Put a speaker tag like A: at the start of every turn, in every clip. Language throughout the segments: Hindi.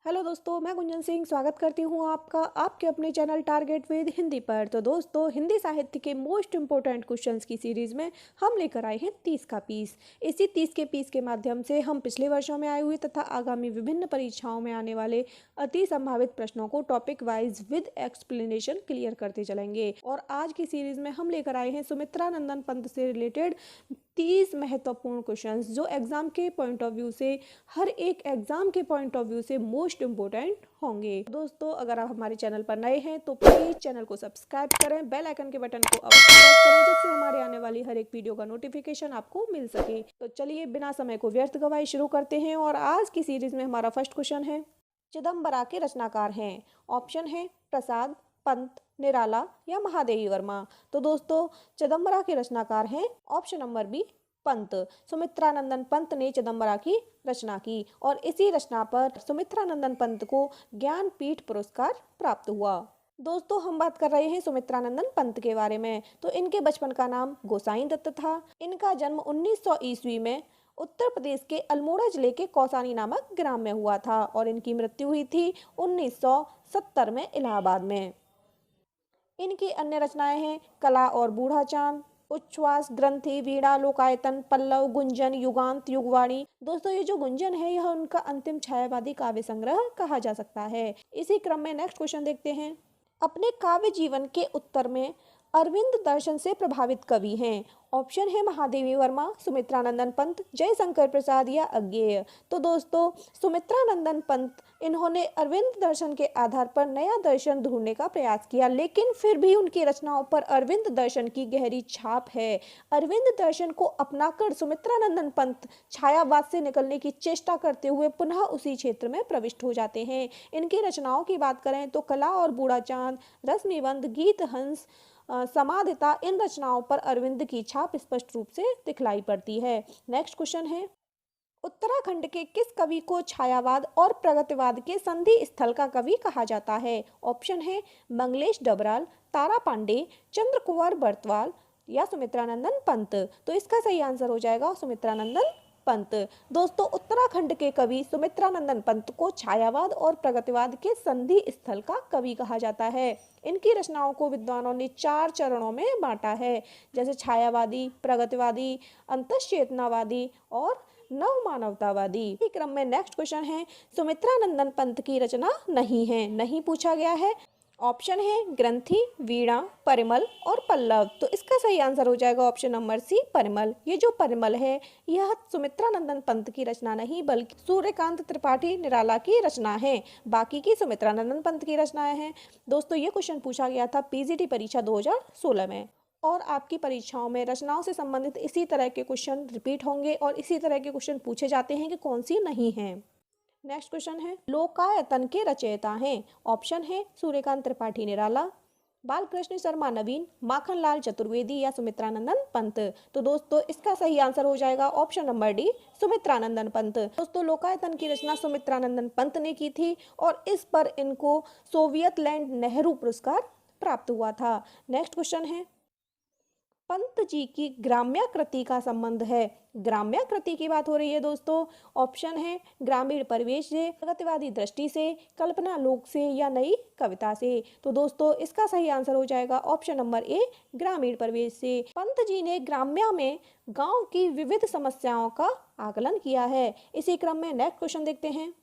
A: हेलो दोस्तों, मैं गुंजन सिंह स्वागत करती हूँ आपका आपके अपने चैनल टारगेट विद हिंदी पर। तो दोस्तों, हिंदी साहित्य के मोस्ट इम्पोर्टेंट क्वेश्चंस की सीरीज़ में हम लेकर आए हैं 30 का पीस। इसी 30 के पीस के माध्यम से हम पिछले वर्षों में आए हुए तथा आगामी विभिन्न परीक्षाओं में आने वाले अति संभावित प्रश्नों को topic wise with explanation clear करते चलेंगे। और आज की सीरीज़ में हम लेकर आए हैं सुमित्रा नंदन पंत से रिलेटेड 30 महत्वपूर्ण क्वेश्चंस जो एग्जाम के पॉइंट ऑफ व्यू से हर एक एग्जाम के पॉइंट ऑफ व्यू से मोस्ट इम्पोर्टेंट होंगे। दोस्तों, अगर आप हमारे चैनल पर नए हैं तो प्लीज चैनल को सब्सक्राइब करें, बेल आइकन के बटन को अवश्य प्रेस करें जिससे हमारे आने वाली हर एक वीडियो का नोटिफिकेशन आपको मिल सके। तो चलिए बिना समय को व्यर्थ गवाए शुरू करते हैं। और आज की सीरीज में हमारा फर्स्ट क्वेश्चन है, चिदम्बरा के रचनाकार हैं। ऑप्शन है प्रसाद, पंत, निराला या महादेवी वर्मा। तो दोस्तों, चिदम्बरा के रचनाकार हैं option number B, Pant. Sumitra Nandan Pant ने चिदम्बरा की रचना की और इसी रचना पर सुमित्रा नंदन पंत को ज्ञानपीठ पुरस्कार प्राप्त हुआ। दोस्तों, हम बात कर रहे हैं सुमित्रा नंदन पंत के बारे में। तो इनके बचपन का नाम गोसाई दत्त था। इनका जन्म 1900 ईस्वी में उत्तर प्रदेश के अल्मोड़ा जिले के कौसानी नामक ग्राम में हुआ था और इनकी मृत्यु हुई थी 1970 में इलाहाबाद में। इनकी अन्य रचनाएं हैं कला और बूढ़ा चांद, उच्छ्वास, ग्रंथि, वीणा, लोकायतन, पल्लव, गुंजन, युगांत, युगवाणी। दोस्तों, ये जो गुंजन है यह उनका अंतिम छायावादी काव्य संग्रह कहा जा सकता है। इसी क्रम में नेक्स्ट क्वेश्चन देखते हैं। अपने काव्य जीवन के उत्तर में अरविंद दर्शन से प्रभावित कवि हैं। ऑप्शन है महादेवी वर्मा, सुमित्रा नंदन पंत, जयशंकर प्रसाद या अज्ञेय। तो दोस्तों, सुमित्रा नंदन पंत इन्होंने अरविंद दर्शन के आधार पर नया दर्शन ढूंढने का प्रयास किया, लेकिन फिर भी उनकी रचनाओं पर अरविंद दर्शन की गहरी छाप है। अरविंद दर्शन को अपनाकर सुमित्रा नंदन पंत छायावाद से निकलने की चेष्टा करते हुए पुनः उसी क्षेत्र में प्रविष्ट हो जाते हैं। इनकी रचनाओं की बात करें तो कला और बूढ़ा चांद, रस निबंध, गीत हंस, समाधिता, इन रचनाओं पर अरविंद की छाप स्पष्ट रूप से दिखलाई पड़ती है। नेक्स्ट क्वेश्चन है, उत्तराखंड के किस कवि को छायावाद और प्रगतिवाद के संधि स्थल का कवि कहा जाता है? ऑप्शन है मंगलेश डबराल, तारा पांडे, चंद्र कुंवर बर्तवाल या सुमित्रा नंदन पंत। तो इसका सही आंसर हो जाएगा सुमित्रा नंदन पंत। दोस्तों, उत्तराखंड के कवि सुमित्रा नंदन पंत को छायावाद और प्रगतिवाद के संधि स्थल का कवि कहा जाता है। इनकी रचनाओं को विद्वानों ने 4 चरणों में बांटा है, जैसे छायावादी, प्रगतिवादी, अंतश्चेतनावादी और नव मानवतावादी। इसी क्रम में नेक्स्ट क्वेश्चन है, सुमित्रा नंदन पंत की रचना नहीं है, नहीं पूछा गया है। ऑप्शन है ग्रंथि, वीणा, परिमल और पल्लव। तो इसका सही आंसर हो जाएगा ऑप्शन नंबर सी, परिमल। ये जो परिमल है यह सुमित्रा नंदन पंत की रचना नहीं बल्कि सूर्यकांत त्रिपाठी निराला की रचना है। बाकी की सुमित्रा नंदन पंत की रचनाएं हैं। दोस्तों, ये क्वेश्चन पूछा गया था पीजीटी परीक्षा 2016 में और आपकी परीक्षाओं में रचनाओं से संबंधित इसी तरह के क्वेश्चन रिपीट होंगे और इसी तरह के क्वेश्चन पूछे जाते हैं कि कौन सी नहीं है। नेक्स्ट क्वेश्चन है, लोकायतन के रचयिता हैं। ऑप्शन है सूर्यकांत त्रिपाठी निराला, बालकृष्ण शर्मा नवीन, माखन लाल चतुर्वेदी या सुमित्रा नंदन पंत। तो दोस्तों, इसका सही आंसर हो जाएगा option number D, Sumitra Nandan Pant. दोस्तों, लोकायतन की रचना सुमित्रा नंदन पंत ने की थी और इस पर इनको सोवियत लैंड नेहरू पुरस्कार प्राप्त हुआ था। नेक्स्ट क्वेश्चन है, पंत जी की ग्राम्याकृति का संबंध है। ग्राम्याकृति की बात हो रही है दोस्तों। ऑप्शन है ग्रामीण परिवेश से, प्रगतिवादी दृष्टि से, कल्पना लोक से या नई कविता से। तो दोस्तों, इसका सही आंसर हो जाएगा ऑप्शन नंबर ए, ग्रामीण परिवेश से। पंत जी ने ग्राम्य में गांव की विविध समस्याओं का आकलन किया है। इसी क्रम में नेक्स्ट क्वेश्चन देखते हैं,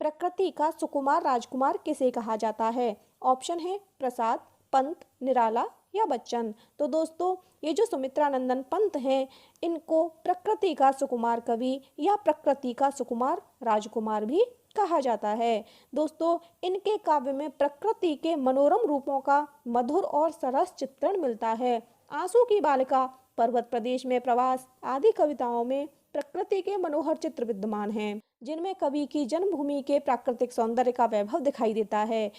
A: प्रकृति का सुकुमार राजकुमार किसे कहा जाता है? ऑप्शन है प्रसाद, पंत, निराला या बच्चन। तो दोस्तों, ये जो सुमित्रा नंदन पंत हैं इनको प्रकृति का सुकुमार कवि या प्रकृति का सुकुमार राजकुमार भी कहा जाता है। दोस्तों, इनके काव्य में प्रकृति के मनोरम रूपों का मधुर और सरस चित्रण मिलता है। आंसू की बालिका, पर्वत प्रदेश में प्रवास आदि कविताओं में प्रकृति के मनोहर चित्र विद्यमान हैं, जिनमें कवि की जन्मभूमि के प्राकृतिक सौंदर्य का वैभव दिखाई देता है।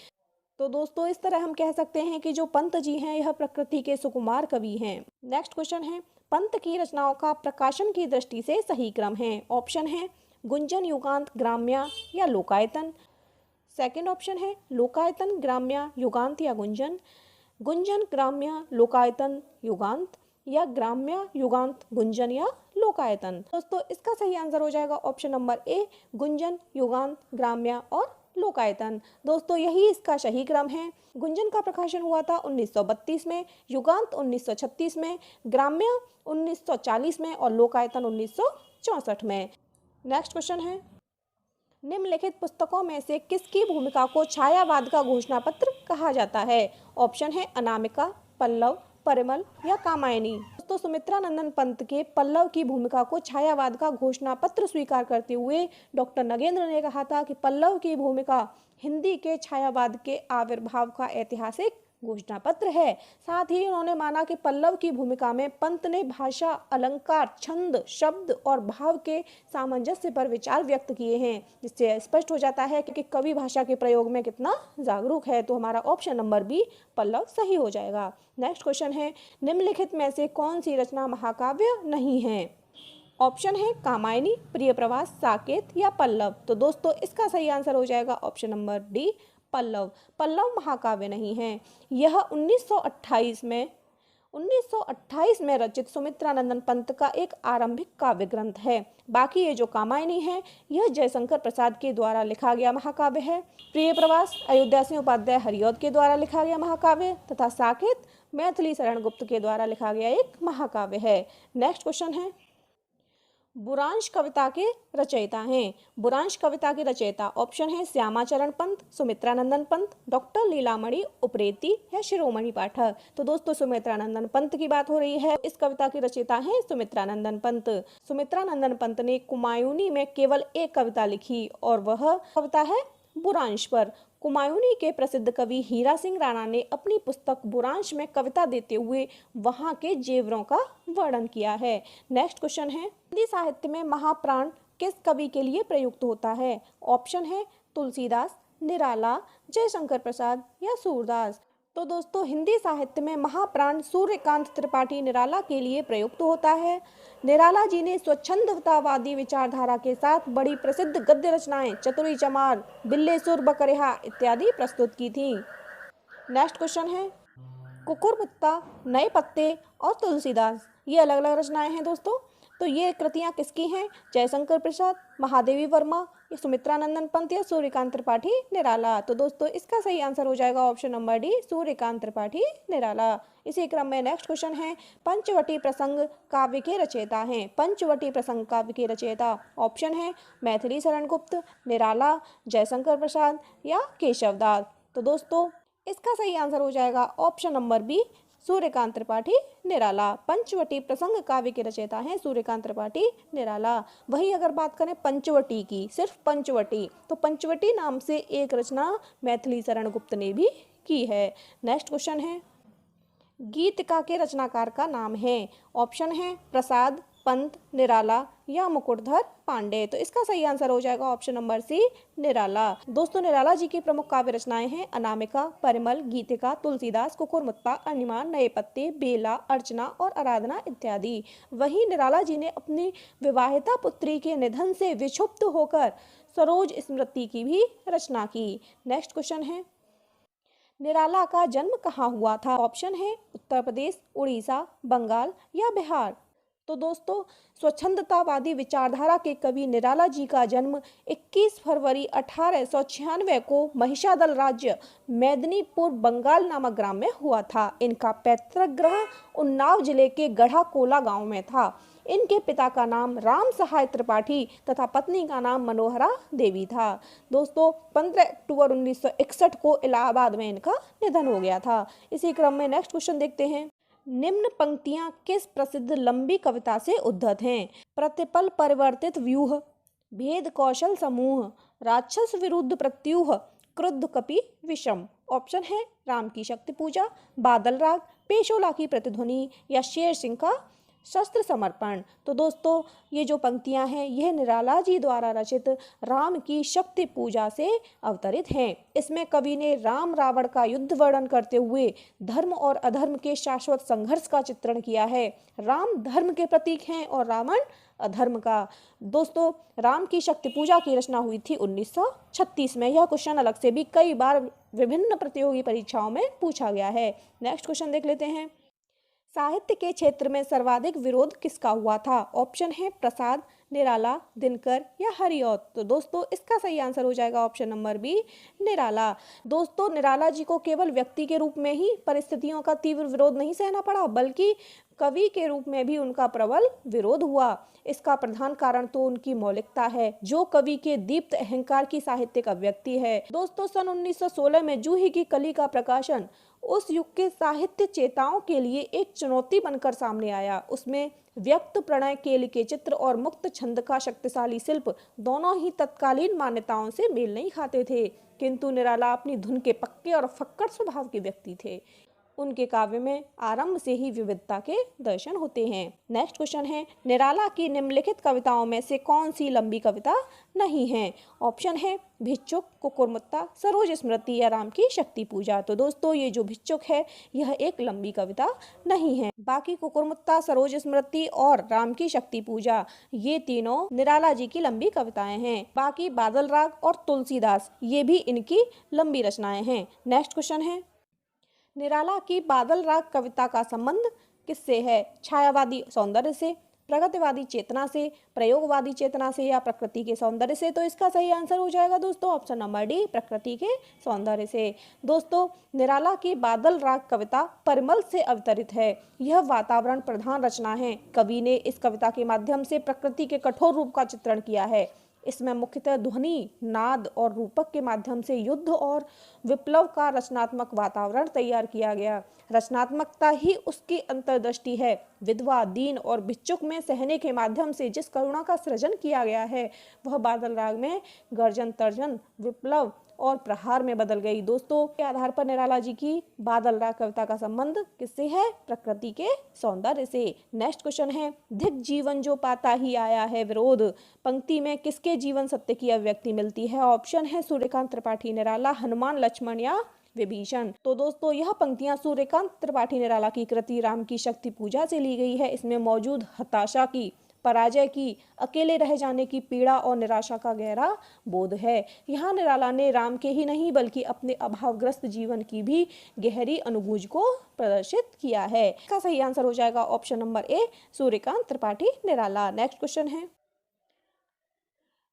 A: तो दोस्तों, इस तरह हम कह सकते हैं कि जो पंत जी हैं यह प्रकृति के सुकुमार कवि हैं। नेक्स्ट क्वेश्चन है, पंत की रचनाओं का प्रकाशन की दृष्टि से सही क्रम है। ऑप्शन है गुंजन, युगांत, ग्राम्या या लोकायतन। सेकंड ऑप्शन है लोकायतन, ग्राम्या, युगांत या गुंजन, गुंजन, ग्राम्या, लोकायतन, युगांत या ग्राम्य, युगांत, गुंजन या लोकायतन। दोस्तों इसका सही आंसर हो जाएगा ऑप्शन नंबर ए, गुंजन, युगांत, ग्राम्य और लोकायतन। दोस्तों यही इसका सही क्रम है। गुंजन का प्रकाशन हुआ था 1932 में, युगांत 1936 में, ग्राम्य 1940 में और लोकायतन 1964 में। नेक्स्ट क्वेश्चन है, निम्नलिखित पुस्तकों में से किसकी भूमिका को छायावाद का घोषणा पत्र कहा जाता है? ऑप्शन है अनामिका, पल्लव, परिमल या कामायनी। तो सुमित्रा नंदन पंत के पल्लव की भूमिका को छायावाद का घोषणा पत्र स्वीकार करते हुए डॉक्टर नगेंद्र ने कहा था कि पल्लव की भूमिका हिंदी के छायावाद के आविर्भाव का ऐतिहासिक घोषणा पत्र है। साथ ही उन्होंने माना कि पल्लव की भूमिका में पंत ने भाषा, अलंकार, छंद, शब्द और भाव के सामंजस्य पर विचार व्यक्त किए हैं, जिससे स्पष्ट हो जाता है कि कवि भाषा के प्रयोग में कितना जागरूक है। तो हमारा ऑप्शन नंबर बी, पल्लव, सही हो जाएगा। नेक्स्ट क्वेश्चन है, निम्नलिखित में से कौन सी रचना महाकाव्य नहीं है? ऑप्शन है कामायनी, प्रिय प्रवास, साकेत या पल्लव। तो दोस्तों इसका सही आंसर हो जाएगा option number D, Pallav. Pallav महाकाव्य नहीं है। यह 1928 में रचित सुमित्रा नंदन पंत का एक आरंभिक काव्य ग्रंथ है। बाकी ये जो कामायनी है यह जयशंकर प्रसाद के द्वारा लिखा गया महाकाव्य है। प्रिय प्रवास अयोध्या सिंह उपाध्याय हरिऔध के द्वारा लिखा गया महाकाव्य तथा साकेत मैथिली शरण गुप्त के द्वारा लिखा गया एक महाकाव्य है। नेक्स्ट क्वेश्चन है, बुरांश कविता के रचयिता हैं। बुरांश कविता के रचयिता ऑप्शन है श्यामाचरण पंत, सुमित्रा नंदन पंत, डॉक्टर लीलामणि उप्रेती या शिरोमणि पाठक। तो दोस्तों सुमित्रा नंदन पंत की बात हो रही है। इस कविता के रचयिता हैं सुमित्रा नंदन पंत। सुमित्रा नंदन पंत ने कुमायूनी में केवल एक कविता लिखी और वह कविता है बुरांश पर। कुमायूनी के प्रसिद्ध कवि हीरा सिंह राणा ने अपनी पुस्तक बुरांश में कविता देते हुए वहां के जेवरों का वर्णन किया है। नेक्स्ट क्वेश्चन है, हिंदी साहित्य में महाप्राण किस कवि के लिए प्रयुक्त होता है? ऑप्शन है तुलसीदास, निराला, जयशंकर प्रसाद या सूरदास। तो दोस्तों हिंदी साहित्य में महाप्राण सूर्यकांत त्रिपाठी निराला के लिए प्रयुक्त होता है। निराला जी ने स्वच्छंदतावादी विचारधारा के साथ बड़ी प्रसिद्ध गद्य रचनाएं चतुरी चमार, बिल्लेसुर बकरेहा इत्यादि प्रस्तुत की थी। नेक्स्ट क्वेश्चन है, कुकुरमुत्ता, नए पत्ते और तुलसीदास ये अलग अलग रचनाएं हैं दोस्तों। तो ये कृतियां किसकी हैं? जयशंकर प्रसाद, महादेवी वर्मा, सुमित्रा नंदन पंत या सूर्यकांत त्रिपाठी निराला। तो दोस्तों इसका सही आंसर हो जाएगा option number D, Suryakant Tripathi Nirala. इसी क्रम में नेक्स्ट क्वेश्चन है, पंचवटी प्रसंग काव्य के रचयिता हैं। पंचवटी प्रसंग काव्य के रचयिता ऑप्शन है मैथिली शरण गुप्त, निराला, जयशंकर प्रसाद या केशवदास। तो दोस्तों इसका सही आंसर हो जाएगा option number B, Suryakant Tripathi Nirala. Panchavati प्रसंग काव्य के रचयिता हैं सूर्यकांत त्रिपाठी निराला। वही अगर बात करें पंचवटी की, सिर्फ पंचवटी, तो पंचवटी नाम से एक रचना मैथिली शरण गुप्त ने भी की है। नेक्स्ट क्वेश्चन है, गीतिका के रचनाकार का नाम है। ऑप्शन है प्रसाद, पंत, निराला या मुकुटधर पांडे। तो इसका सही आंसर हो जाएगा ऑप्शन नंबर सी, निराला। दोस्तों निराला जी की प्रमुख काव्य रचनाएं हैं अनामिका, परिमल, गीतिका, तुलसीदास, कुकुरमुत्ता, अनिमान, नए पत्ते, बेला, अर्चना और आराधना इत्यादि। वहीं निराला जी ने अपनी विवाहिता पुत्री के निधन से विक्षुब्ध होकर सरोज स्मृति की भी रचना की। नेक्स्ट क्वेश्चन है, निराला का जन्म कहाँ हुआ था? ऑप्शन है उत्तर प्रदेश, उड़ीसा, बंगाल या बिहार। तो दोस्तों स्वच्छंदतावादी विचारधारा के कवि निराला जी का जन्म 21 फरवरी 1896 को महिषादल राज्य मेदिनीपुर बंगाल नामक ग्राम में हुआ था। इनका पैतृक गृह उन्नाव जिले के गढ़ा कोला गांव में था। इनके पिता का नाम राम सहाय त्रिपाठी तथा पत्नी का नाम मनोहरा देवी था। दोस्तों 15 अक्टूबर 1961 को इलाहाबाद में इनका निधन हो गया था। इसी क्रम में नेक्स्ट क्वेश्चन देखते हैं, निम्न पंक्तियां किस प्रसिद्ध लंबी कविता से उद्धत हैं? प्रतिपल परिवर्तित व्यूह, भेद कौशल समूह, राक्षस विरुद्ध प्रत्यूह, क्रुद्ध कपि विषम। ऑप्शन है राम की शक्ति पूजा, बादल राग, पेशोला की प्रतिध्वनि या शेर सिंह का शस्त्र समर्पण। तो दोस्तों ये जो पंक्तियां हैं यह निराला जी द्वारा रचित राम की शक्ति पूजा से अवतरित हैं। इसमें कवि ने राम रावण का युद्ध वर्णन करते हुए धर्म और अधर्म के शाश्वत संघर्ष का चित्रण किया है। राम धर्म के प्रतीक हैं और रावण अधर्म का। दोस्तों राम की शक्ति पूजा की रचना हुई थी 1936 में। यह क्वेश्चन अलग से भी कई बार विभिन्न प्रतियोगी परीक्षाओं में पूछा गया है। नेक्स्ट क्वेश्चन देख लेते हैं, साहित्य के क्षेत्र में सर्वाधिक विरोध किसका हुआ था? ऑप्शन है प्रसाद, निराला, दिनकर या हरिऔध। तो दोस्तों इसका सही आंसर हो जाएगा ऑप्शन नंबर बी, निराला। दोस्तों निराला जी को केवल व्यक्ति के रूप में ही परिस्थितियों का तीव्र विरोध नहीं सहना पड़ा, बल्कि कवि के रूप में भी उनका प्रबल विरोध हुआ। इसका प्रधान कारण तो उनकी मौलिकता है, जो कवि के दीप्त अहंकार की साहित्यिक अभिव्यक्ति है। दोस्तों सन 1916 में जूही की कली का प्रकाशन उस युग के साहित्य चेताओं के लिए एक चुनौती बनकर सामने आया। उसमें व्यक्त प्रणय केल के चित्र और मुक्त छंद का शक्तिशाली शिल्प दोनों ही तत्कालीन मान्यताओं से मेल नहीं खाते थे, किंतु निराला अपनी धुन के पक्के और फक्कड़ स्वभाव के व्यक्ति थे। उनके काव्य में आरंभ से ही विविधता के दर्शन होते हैं। नेक्स्ट क्वेश्चन है, निराला की निम्नलिखित कविताओं में से कौन सी लंबी कविता नहीं है? ऑप्शन है भिक्षुक, कुकुरमुत्ता, सरोज स्मृति या राम की शक्ति पूजा। तो दोस्तों ये जो भिक्षुक है यह एक लंबी कविता नहीं है। बाकी कुकुरमुत्ता, सरोज स्मृति और राम की शक्ति पूजा ये तीनों निराला जी की लंबी कविताएं हैं। बाकी बादल राग और तुलसीदास ये भी इनकी लंबी रचनाएं हैं। नेक्स्ट क्वेश्चन है, निराला की बादल राग कविता का संबंध किससे है? छायावादी सौंदर्य से, प्रगतिवादी चेतना से, प्रयोगवादी चेतना से या प्रकृति के सौंदर्य से? तो इसका सही आंसर हो जाएगा दोस्तों ऑप्शन नंबर डी, प्रकृति के सौंदर्य से। दोस्तों निराला की बादल राग कविता परिमल से अवतरित है। यह वातावरण प्रधान रचना है। कवि ने इस कविता के माध्यम से प्रकृति के कठोर रूप का चित्रण किया है। इसमें मुख्यतः ध्वनि, नाद और रूपक के माध्यम से युद्ध और विप्लव का रचनात्मक वातावरण तैयार किया गया। रचनात्मकता ही उसकी अंतर्दृष्टि है। विधवा, दीन और भिक्षुक में सहने के माध्यम से जिस करुणा का सृजन किया गया है वह बादल राग में गर्जन, तर्जन, विप्लव और प्रहार में बदल गई। दोस्तों के आधार पर निराला जी की बादल राग कविता का संबंध किससे है? प्रकृति के सौंदर्य से। नेक्स्ट क्वेश्चन है, धिक जीवन जो पाता ही आया है विरोध पंक्ति में किसके जीवन सत्य की अभिव्यक्ति मिलती है? ऑप्शन है सूर्यकांत त्रिपाठी निराला, हनुमान, लक्ष्मण या विभीषण। तो दोस्तों यह पंक्तियां सूर्यकांत त्रिपाठी निराला की कृति राम की शक्ति पूजा से ली गई है। इसमें मौजूद हताशा की, पराजय की, अकेले रह जाने की पीड़ा और निराशा का गहरा बोध है। यहाँ निराला ने राम के ही नहीं बल्कि अपने अभावग्रस्त जीवन की भी गहरी अनुभूति को प्रदर्शित किया है। इसका सही आंसर हो जाएगा option number A, Suryakant Tripathi Nirala. Next question है,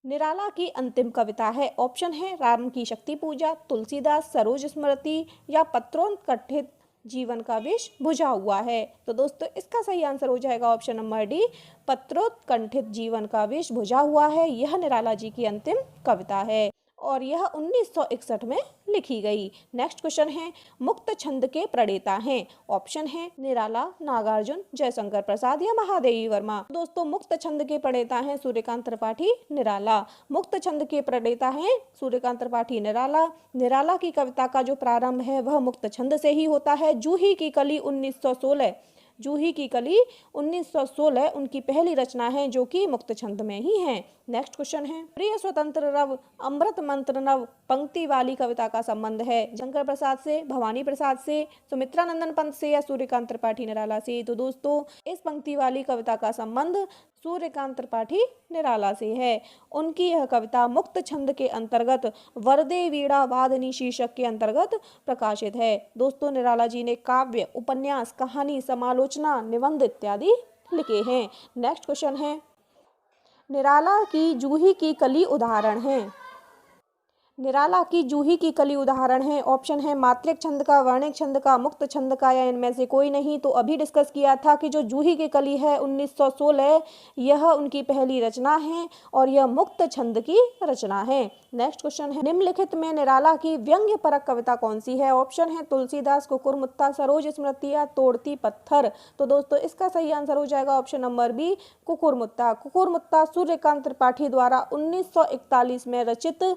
A: निराला की अंतिम कविता है। ऑप्शन है राम की शक्ति पूजा, तुलसीदास, सरोज स्मृति या पत्रोत्कंठित जीवन का विष बुझा हुआ है। तो दोस्तों इसका सही आंसर हो जाएगा ऑप्शन नंबर डी, पत्रोत्कंठित जीवन का विष बुझा हुआ है। यह निराला जी की अंतिम कविता है और यह 1961 में लिखी गई। नेक्स्ट क्वेश्चन है, मुक्त छंद के प्रणेता हैं। ऑप्शन है निराला, नागार्जुन, जयशंकर प्रसाद या महादेवी वर्मा। दोस्तों मुक्त छंद के प्रणेता हैं सूर्यकांत त्रिपाठी निराला। मुक्त छंद के प्रणेता हैं सूर्यकांत त्रिपाठी निराला। निराला की कविता का जो प्रारंभ है वह मुक्त छंद से ही होता है। जूही की कली 1916 उनकी पहली रचना है जो कि मुक्त छंद में ही है। नेक्स्ट क्वेश्चन है, प्रिय स्वतंत्र रव अमृत मंत्र नव पंक्ति वाली कविता का संबंध है शंकर प्रसाद से, भवानी प्रसाद से, सुमित्रा नंदन पंत से या सूर्यकांत त्रिपाठी निराला से? तो दोस्तों इस पंक्ति वाली कविता का संबंध सूर्यकांत त्रिपाठी निराला से है। उनकी यह कविता मुक्त छंद के अंतर्गत वरदे वीणा वादनी शीर्षक के अंतर्गत प्रकाशित है। दोस्तों निराला जी ने काव्य, उपन्यास, कहानी, समालोचना, निबंध इत्यादि लिखे हैं। नेक्स्ट क्वेश्चन है, निराला की जूही की कली उदाहरण है। निराला की जूही की कली उदाहरण है। ऑप्शन है मात्रिक छंद का, वर्णिक छंद का, मुक्त छंद का या इनमें से कोई नहीं। तो अभी डिस्कस किया था कि जो जूही की कली है 1916 यह उनकी पहली रचना है और यह मुक्त छंद की रचना है। नेक्स्ट क्वेश्चन है, निम्नलिखित में निराला की व्यंग्य परक कविता कौन सी है? ऑप्शन है तुलसीदास, कुकुरमुत्ता, सरोज स्मृति या तोड़ती पत्थर। तो दोस्तों इसका सही आंसर हो जाएगा option number B, Kukurmutta. Kukurmutta Suryakant Tripathi द्वारा 1941 में रचित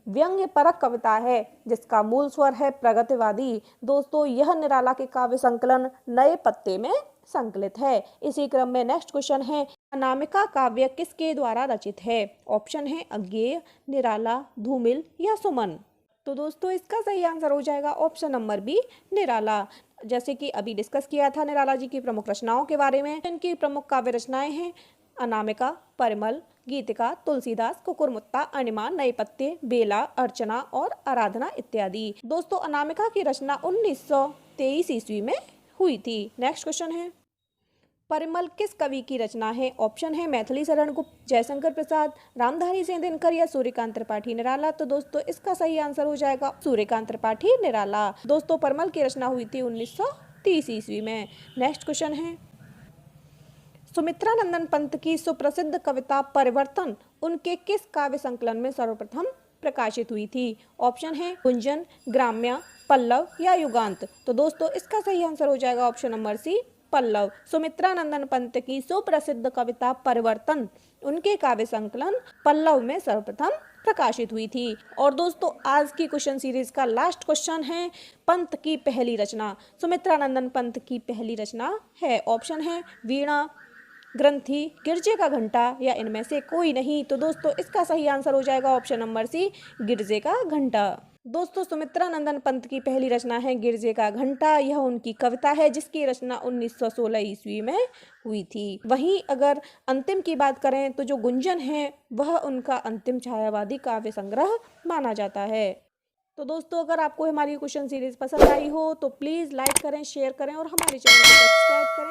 A: व्यंग्य परक कविता है जिसका मूल स्वर है प्रगतिवादी। दोस्तों यह निराला के काव्य संकलन नए पत्ते में संकलित है। इसी क्रम में नेक्स्ट क्वेश्चन है, अनामिका काव्य किसके द्वारा रचित है? ऑप्शन है अज्ञेय, निराला, धूमिल या सुमन। तो दोस्तों इसका सही आंसर हो जाएगा ऑप्शन नंबर बी, निराला। जैसे कि अभी डिस्कस किया था निराला जी की प्रमुख रचनाओं के बारे में। इनकी प्रमुख काव्य रचनाएं हैं अनामिका, परिमल, गीतिका, तुलसीदास, कुकुरमुत्ता, अणिमा, नए पत्ते, बेला, अर्चना और आराधना इत्यादि। दोस्तों अनामिका की रचना 1923 ईस्वी में हुई थी। नेक्स्ट क्वेश्चन है, परिमल किस कवि की रचना है? ऑप्शन है मैथिली शरण गुप्त, जयशंकर प्रसाद, रामधारी सिंह दिनकर या सूर्यकांत त्रिपाठी निराला। तो दोस्तों इसका सही आंसर हो जाएगा सूर्यकांत त्रिपाठी निराला। दोस्तों परिमल की रचना हुई थी 1930 ईस्वी में। नेक्स्ट क्वेश्चन है, सुमित्रा नंदन पंत की सुप्रसिद्ध कविता परिवर्तन उनके किस काव्य संकलन में सर्वप्रथम प्रकाशित हुई थी? ऑप्शन है गुंजन, ग्राम्या, पल्लव या युगांत। तो दोस्तों इसका सही आंसर हो जाएगा option number C, Pallav. Sumitra Nandan Pant की सुप्रसिद्ध कविता परिवर्तन उनके काव्य संकलन पल्लव में सर्वप्रथम प्रकाशित हुई थी। और दोस्तों आज की क्वेश्चन सीरीज का लास्ट क्वेश्चन है, पंत की पहली रचना। सुमित्रा नंदन पंत की पहली रचना है, ऑप्शन है वीणा, ग्रंथि, गिरजे का घंटा या इनमें से कोई नहीं। तो दोस्तों इसका सही आंसर हो जाएगा ऑप्शन नंबर सी, गिरजे का घंटा। दोस्तों सुमित्रा नंदन पंत की पहली रचना है गिरजे का घंटा। यह उनकी कविता है जिसकी रचना 1916 ईस्वी में हुई थी। वहीं अगर अंतिम की बात करें तो जो गुंजन है वह उनका अंतिम छायावादी काव्य संग्रह माना जाता है। तो दोस्तों अगर आपको हमारी क्वेश्चन सीरीज पसंद आई हो तो प्लीज़ लाइक करें, शेयर करें और हमारे चैनल को सब्सक्राइब करें।